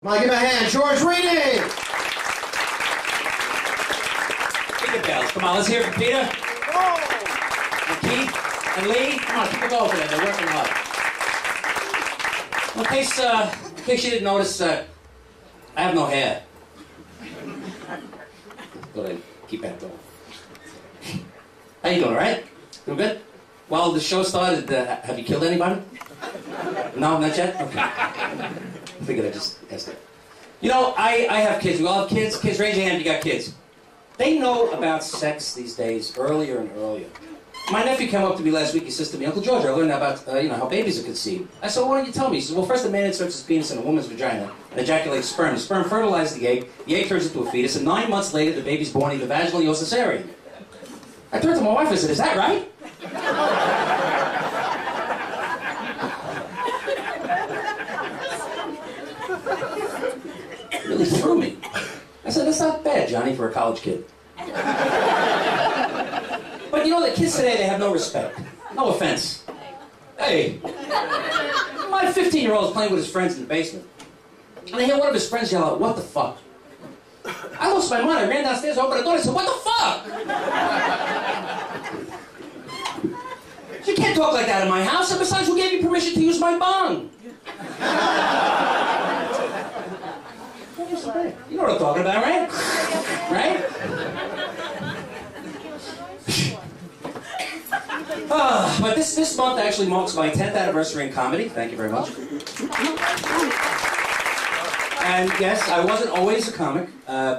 Come on, give him a hand, George Rini! Peter bells. Come on, let's hear it from Peter. And Keith and Lee. Come on, keep it going for them. They're working hard. Well, in case you didn't notice, I have no hair. Go ahead, keep that going. How you doing, all right? Doing good? Well, the show started. Have you killed anybody? No, not yet? Okay. I figured I just asked it. You know, I have kids. We all have kids. Kids, raise your hand if you got kids. They know about sex these days earlier and earlier. My nephew came up to me last week. He says to me, Uncle George, I learned about how babies are conceived. I said, well, why don't you tell me? He says, well, first a man inserts his penis in a woman's vagina and ejaculates sperm. The sperm fertilizes the egg turns into a fetus, and 9 months later, the baby's born either vaginally or cesarean. I turned to my wife and said, is that right? It really threw me. I said, that's not bad, Johnny, for a college kid. But you know, the kids today, they have no respect. No offense. Hey, my 15-year-old is playing with his friends in the basement. And I hear one of his friends yell out, what the fuck? I lost my mind. I ran downstairs, opened the door, and I said, what the fuck? You can't talk like that in my house. And besides, who gave you permission to use my bong? You know what I'm talking about, right? Right? But this month actually marks my 10th anniversary in comedy. Thank you very much. And yes, I wasn't always a comic.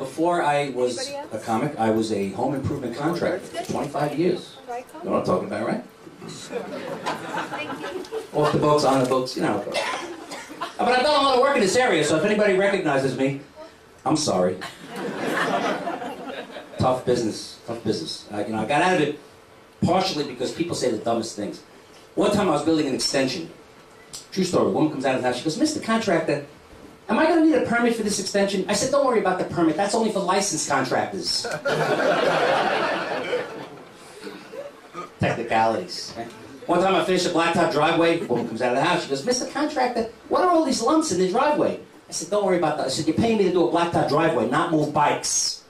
Before I was a comic, I was a home improvement contractor for 25 years. You know what I'm talking about, right? Off the books, on the books, you know how it goes. But I've done a lot of work in this area, so if anybody recognizes me, I'm sorry. Tough business, tough business. I got out of it partially because people say the dumbest things. One time I was building an extension. True story. A woman comes out of the house. She goes, Mr. Contractor, am I going to need a permit for this extension? I said, don't worry about the permit. That's only for licensed contractors. Technicalities. Right? One time I finished a blacktop driveway. A woman comes out of the house. She goes, Mr. Contractor, what are all these lumps in the driveway? I said, don't worry about that. I said, you're paying me to do a blacktop driveway, not move bikes.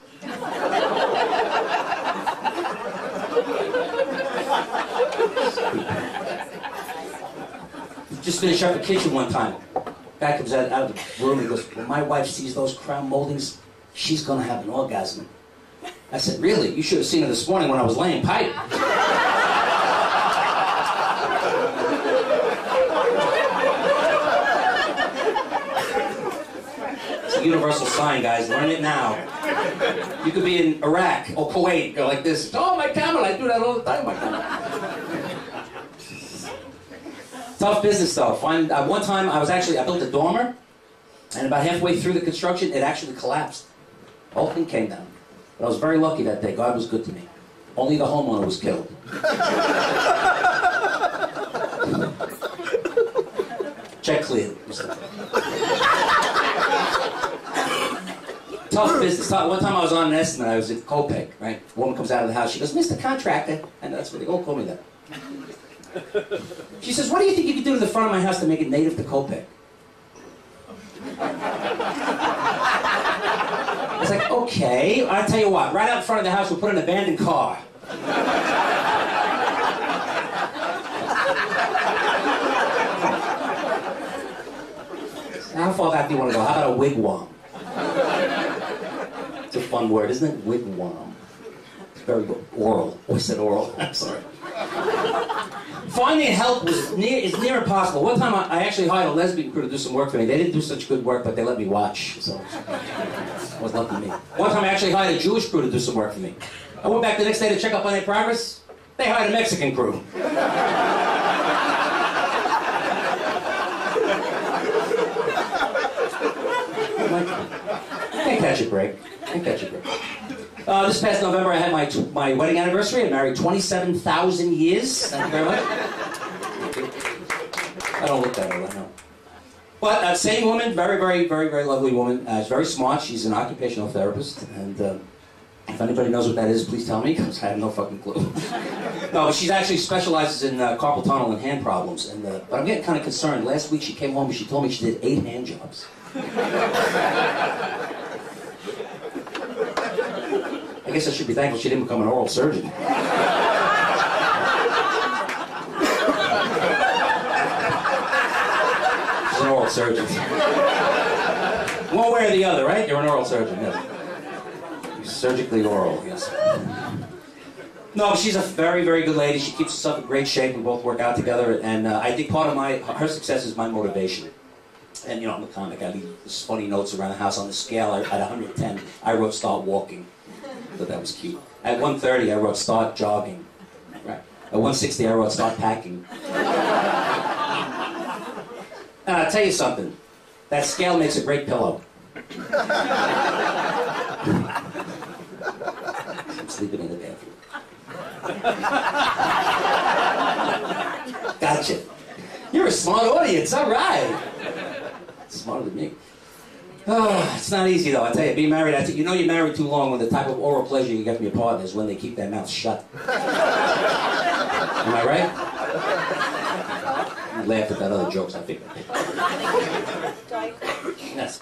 Just finished up a kitchen one time. Guy comes out of the room and goes, when my wife sees those crown moldings, she's going to have an orgasm. I said, really? You should have seen her this morning when I was laying pipe. It's a universal sign, guys. Learn it now. You could be in Iraq or Kuwait, go like this. Oh, my camel. I do that all the time, my camel. Tough business stuff. One time I built a dormer, and about halfway through the construction, it actually collapsed. The whole thing came down. But I was very lucky that day. God was good to me. Only the homeowner was killed. Check cleared. Tough business. One time I was on an estimate. I was at Copec, right? A woman comes out of the house. She goes, Mr. Contractor. And that's what they all call me that. She says, what do you think you could do to the front of my house to make it native to Copec? I was like, okay, I'll tell you what, right out in front of the house we'll put an abandoned car. How far back do you want to go? How about a wigwam? It's a fun word, isn't it? Wigwam. It's very oral. Oh, I said oral. I'm sorry. Finding help is near impossible. One time I actually hired a lesbian crew to do some work for me. They didn't do such good work, but they let me watch. So it was lucky me. One time I actually hired a Jewish crew to do some work for me. I went back the next day to check up on their progress. They hired a Mexican crew. Can't catch a break. Can't catch a break. This past November, I had my wedding anniversary. I married 27,000 years. Thank you very much. I don't look that old, I know. But same woman, very, very, very, very lovely woman. She's very smart. She's an occupational therapist. And if anybody knows what that is, please tell me, because I have no fucking clue. No, but she actually specializes in carpal tunnel and hand problems. But I'm getting kind of concerned. Last week she came home and she told me she did 8 hand jobs. I guess I should be thankful she didn't become an oral surgeon. She's an oral surgeon. One way or the other, right? You're an oral surgeon, yes. You're surgically oral, yes. No, she's a very, very good lady. She keeps herself in great shape. We both work out together, and I think part of her success is my motivation. And, you know, I'm a comic. I leave these funny notes around the house. On the scale, at 110, I wrote start walking. I thought that was cute. At 130, I wrote start jogging. Right. At 160, I wrote start packing. And I'll tell you something. That scale makes a great pillow. I'm sleeping in the bathroom. Gotcha. You're a smart audience, all right. Smarter than me. Oh, it's not easy though, I tell you. Being married, you know you're married too long when the type of oral pleasure you get from your partner is when they keep their mouths shut. Am I right? You laugh at that other jokes, I think. Yes.